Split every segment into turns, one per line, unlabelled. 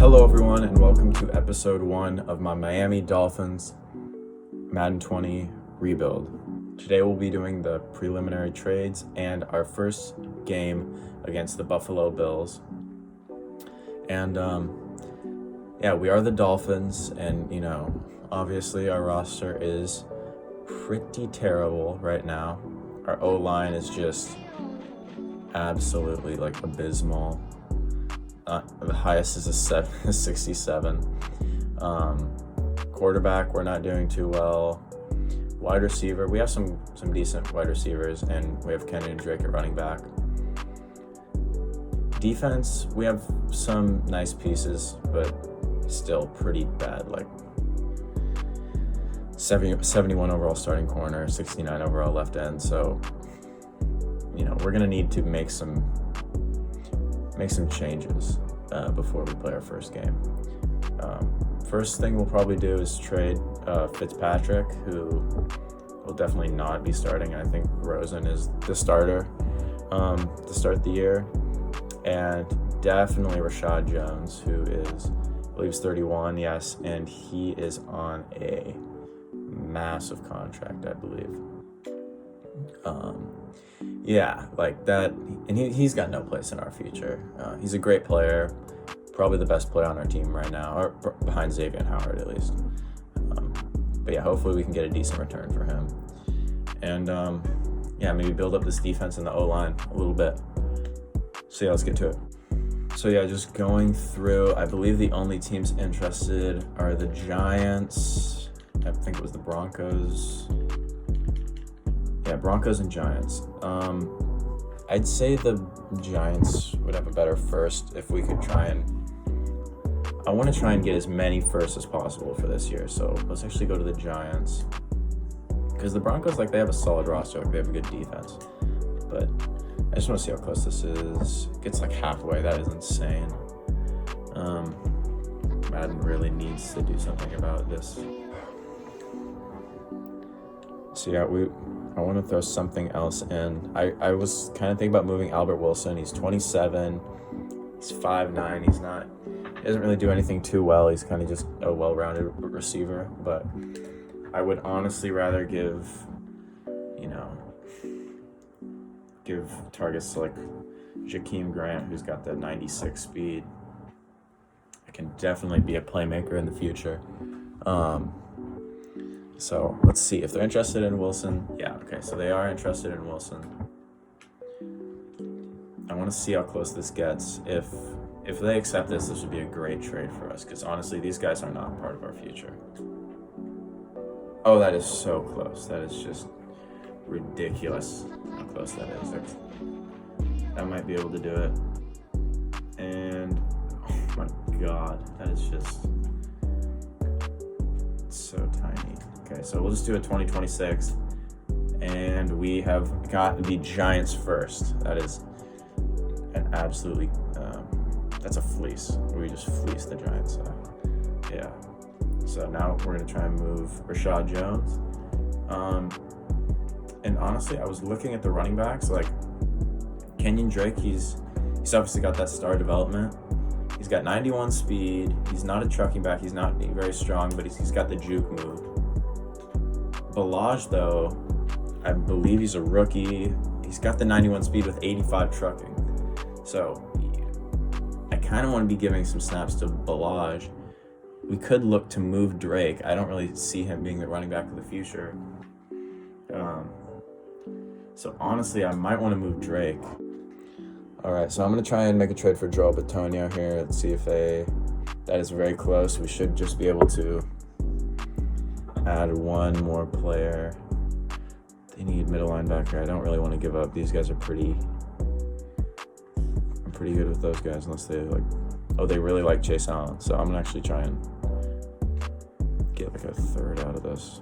Hello everyone and welcome to episode 1 of my Miami Dolphins Madden 20 rebuild. Today we'll be doing the preliminary trades and our first game against the Buffalo Bills. And we are the Dolphins, and obviously our roster is pretty terrible right now. Our O-line is just absolutely abysmal. The highest is a 67. Quarterback, we're not doing too well. Wide receiver, we have some decent wide receivers, and we have Kenny and Drake at running back. Defense, we have some nice pieces, but still pretty bad. 71 overall starting corner, 69 overall left end. So, we're gonna need to make some changes before we play our first game. First thing we'll probably do is trade Fitzpatrick, who will definitely not be starting. I think Rosen is the starter to start the year, and definitely Rashad Jones, who is, I believe, 31, yes, and he is on a massive contract, I believe. And he's got no place in our future. He's a great player, probably the best player on our team right now, or behind Xavier Howard at least. Hopefully we can get a decent return for him. And maybe build up this defense in the O-line a little bit. So let's get to it. So just going through, I believe the only teams interested are the Giants. I think it was the Broncos. Yeah, Broncos and Giants. I'd say the Giants would have a better first if we could I want to try and get as many firsts as possible for this year. So let's actually go to the Giants. Because the Broncos, they have a solid roster. They have a good defense. But I just want to see how close this is. It gets halfway. That is insane. Madden really needs to do something about this. So I want to throw something else in. I was kind of thinking about moving Albert Wilson. He's 27. He's 5'9". He doesn't really do anything too well. He's kind of just a well-rounded receiver. But I would honestly rather give targets to Jakeem Grant, who's got the 96 speed. I can definitely be a playmaker in the future. So let's see if they're interested in Wilson. Yeah, okay, so they are interested in Wilson. I want to see how close this gets. If they accept this would be a great trade for us, because honestly, these guys are not part of our future. Oh, that is so close. That is just ridiculous how close that is. I might be able to do it. And, oh my God, that is just so tiny. Okay, so we'll just do a 2026, and we have got the Giants first. That is an absolutely, that's a fleece. We just fleeced the Giants. So now we're going to try and move Rashad Jones. And honestly, I was looking at the running backs, Kenyon Drake, he's obviously got that star development. He's got 91 speed. He's not a trucking back. He's not very strong, but he's got the juke move. Balaj, though, I believe he's a rookie. He's got the 91 speed with 85 trucking. So I kind of want to be giving some snaps to Balaj. We could look to move Drake. I don't really see him being the running back of the future. So honestly, I might want to move Drake. All right, so I'm going to try and make a trade for Joel Bitonio here. Let's see if that is very close. We should just be able to add one more player. They need middle linebacker. I don't really want to give up. These guys are I'm pretty good with those guys, unless they they really like Chase Allen. So I'm going to actually try and get a third out of this.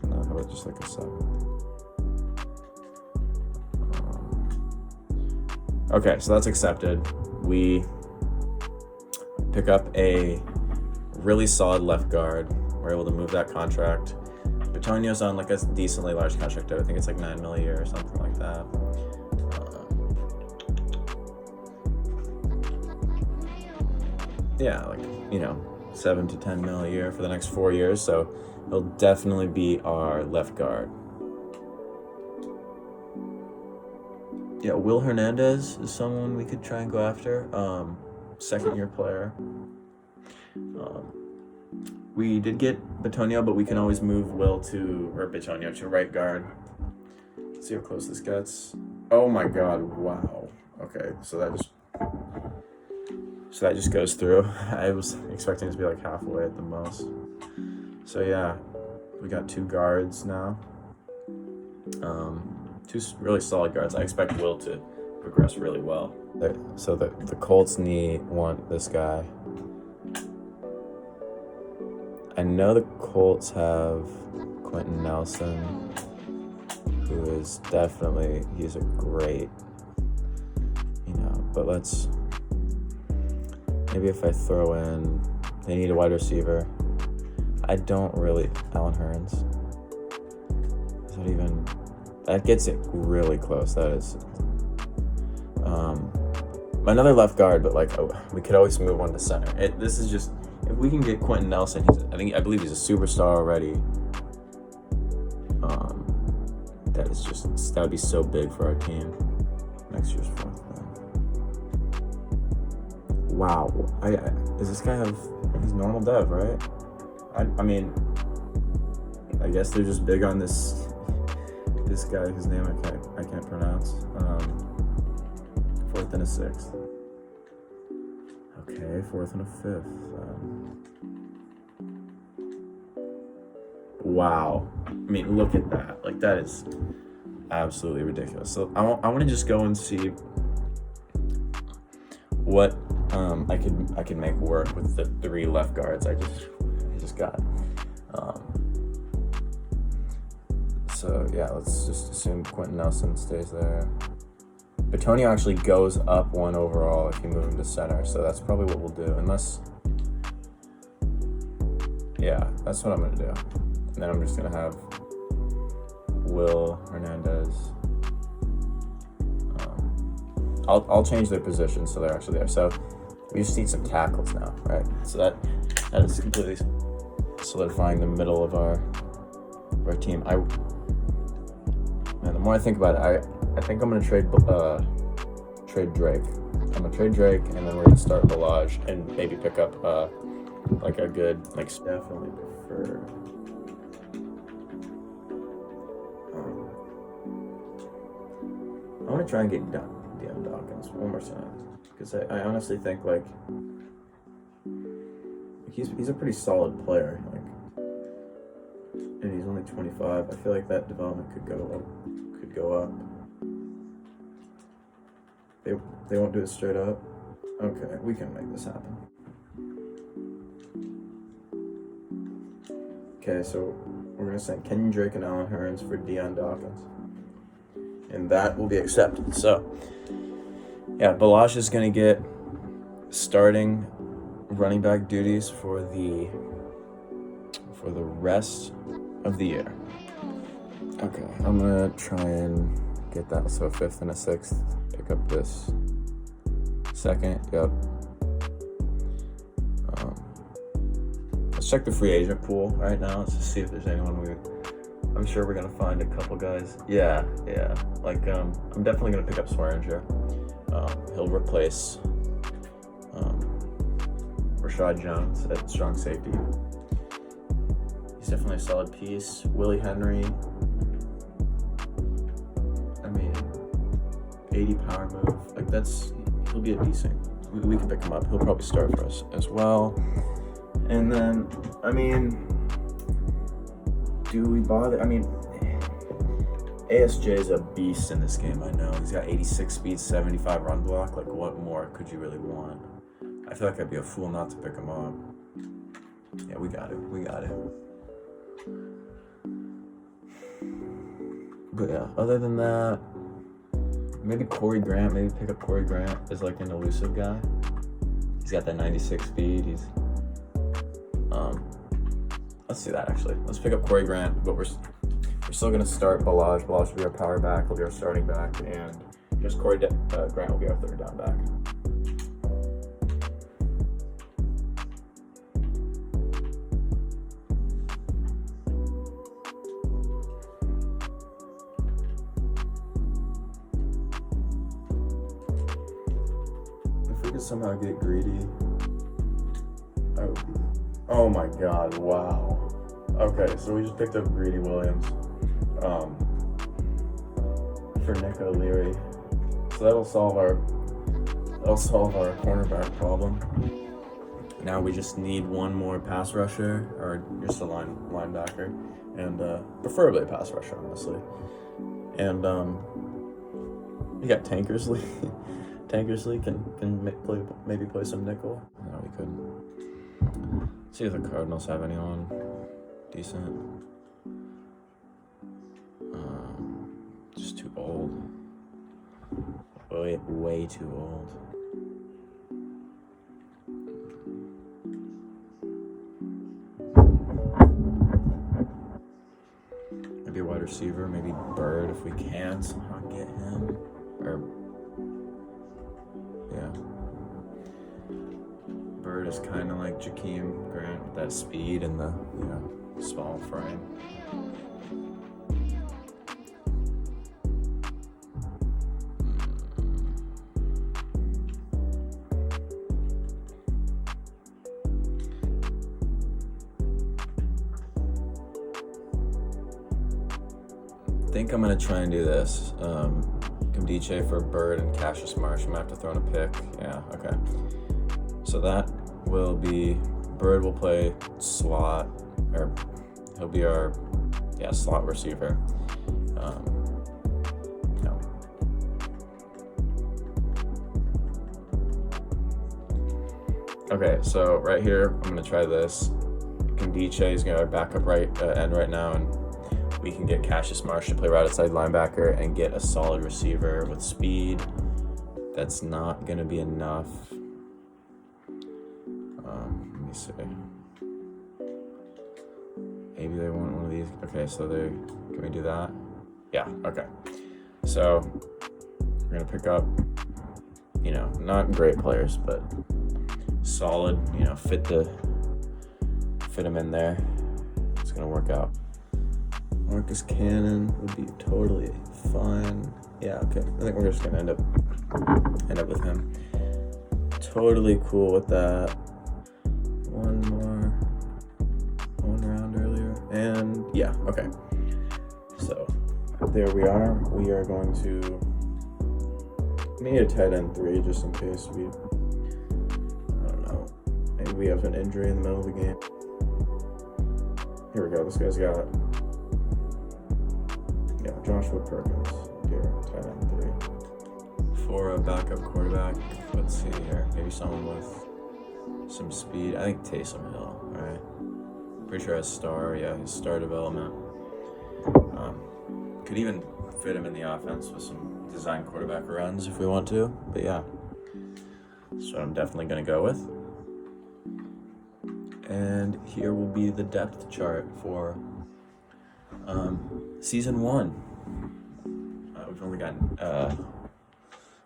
No, how about just a seventh? Okay, so that's accepted. We pick up a really solid left guard. We're able to move that contract. Bitonio's on a decently large contract. I think it's $9 million a year or something like that. yeah, like, 7 to 10 mil a year for the next 4 years. So he'll definitely be our left guard. Yeah, Will Hernandez is someone we could try and go after. Second-year player. We did get Bitonio, but we can always move Bitonio to right guard. Let's see how close this gets. Oh my God! Wow. Okay, so that just goes through. I was expecting it to be like halfway at the most. So yeah, we got 2 guards now. 2 really solid guards. I expect Will to progress really well. So the Colts want this guy. I know the Colts have Quentin Nelson, who is he's a great, but maybe if I throw in, they need a wide receiver. Alan Hearns. That gets it really close. That is, another left guard, but we could always move one to center. This is just, if we can get Quentin Nelson, I believe he's a superstar already. That would be so big for our team. Next year's 4th man. Wow. Does this guy he's normal dev, right? I guess they're just big on this guy whose name I can't pronounce. 4th and a 6th. Okay, 4th and a 5th. Wow. Look at that. That is absolutely ridiculous. So I want to just go and see what I could make work with the 3 left guards I just got. So yeah, let's just assume Quentin Nelson stays there. Bitonio actually goes up 1 overall if you move him to center, so that's probably what we'll do. That's what I'm gonna do. And then I'm just gonna have Will Hernandez. I'll change their position so they're actually there. So we just need some tackles now, right? So that is completely solidifying the middle of our team. The more I think about it, I think I'm gonna trade Drake. I'm gonna trade Drake, and then we're gonna start Balaj and maybe pick up a good definitely prefer. I want to try and get Deion Dawkins one more time, because I honestly think he's a pretty solid player. And he's only 25. I feel like that development could go up. They won't do it straight up. Okay, we can make this happen. Okay, so we're gonna send Kenyon Drake and Alan Hearns for Deion Dawkins, and that will be accepted. So yeah, Balaj is gonna get starting running back duties for the rest of the year. Okay, I'm gonna try and get that. So 5th and a 6th. Pick up this 2nd. Yep. Let's check the free agent pool right now. Let's just see if there's anyone I'm sure we're gonna find a couple guys. Yeah. I'm definitely gonna pick up Swearinger. He'll replace Rashad Jones at strong safety. He's definitely a solid piece. Willie Henry. 80 power move. He'll be a decent. We can pick him up. He'll probably start for us as well. And then, do we bother? ASJ is a beast in this game. I know he's got 86 speed, 75 run block. What more could you really want? I feel like I'd be a fool not to pick him up. Yeah, we got it. But yeah, other than that, maybe Corey Grant. Maybe pick up Corey Grant as an elusive guy. He's got that 96 speed. Let's do that actually. Let's pick up Corey Grant, but we're still gonna start Balaj. Balaj will be our power back. He'll be our starting back, and just Corey Grant will be our 3rd down back. could somehow get greedy, I would be. Oh my God! Wow. Okay, so we just picked up Greedy Williams for Nick O'Leary. So that'll solve our cornerback problem. Now we just need one more pass rusher, or just a linebacker, and preferably a pass rusher, honestly. And we got Tankersley. Tankersley can maybe play some nickel. No, we couldn't. See if the Cardinals have anyone decent. Just too old. Way too old. Maybe a wide receiver, maybe Bird if we can somehow get him. Or yeah. Bird is kind of like Jakeem Grant with that speed and the small frame. I think I'm gonna try and do this. Kamdiche for Bird and Cassius Marsh. I might have to throw in a pick. Yeah, okay. So that will be, Bird will play slot, or he'll be our slot receiver. No. Okay, so right here I'm gonna try this. Kamdiche is gonna back up end right now, and we can get Cassius Marsh to play right outside linebacker and get a solid receiver with speed. That's not going to be enough. Let me see. Maybe they want one of these. Okay, so can we do that? Yeah, okay. So we're going to pick up, not great players, but solid, fit them in there. It's going to work out. Marcus Cannon would be totally fine. Yeah, okay. I think we're just gonna end up with him. Totally cool with that. One round earlier. And yeah, okay. So there we are. We are going to need a tight end 3 just in case I don't know. Maybe we have an injury in the middle of the game. Here we go. This guy's got Joshua Perkins, here, tight end 3. For a backup quarterback, let's see here. Maybe someone with some speed. I think Taysom Hill, right? Pretty sure his star development. Could even fit him in the offense with some design quarterback runs if we want to. But yeah, that's what I'm definitely going to go with. And here will be the depth chart for season 1. We've only got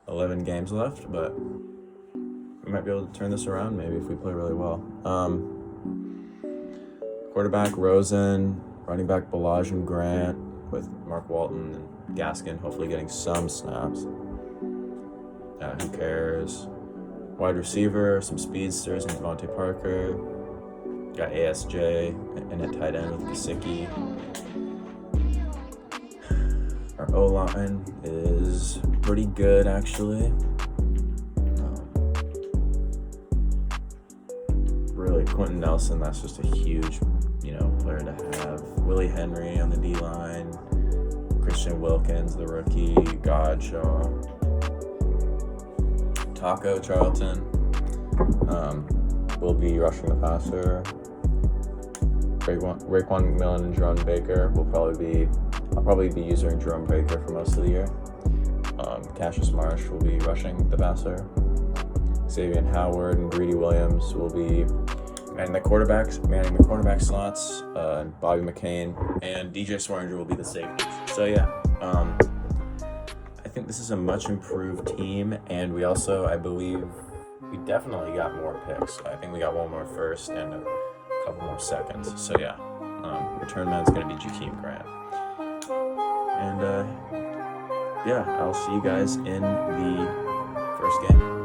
11 games left, but we might be able to turn this around maybe if we play really well. Quarterback Rosen, running back Balajan Grant with Mark Walton and Gaskin hopefully getting some snaps. Who cares? Wide receiver, some speedsters and Devontae Parker. Got ASJ and a tight end with Gesicki. Our O-line is pretty good, actually. Really, Quentin Nelson, that's just a huge, player to have. Willie Henry on the D-line. Christian Wilkins, the rookie. Godshaw. Taco Charlton will be rushing the passer. Raekwon McMillan and Jerome Baker will I'll probably be using Jerome Baker for most of the year. Cassius Marsh will be rushing the passer. Xavier Howard and Greedy Williams will be manning the quarterback slots. Bobby McCain and DJ Swearinger will be the safeties. So yeah, I think this is a much improved team, and we also, I believe, we definitely got more picks. I think we got one more first and a couple more seconds. So yeah, return man's going to be Jakeem Grant. And I'll see you guys in the first game.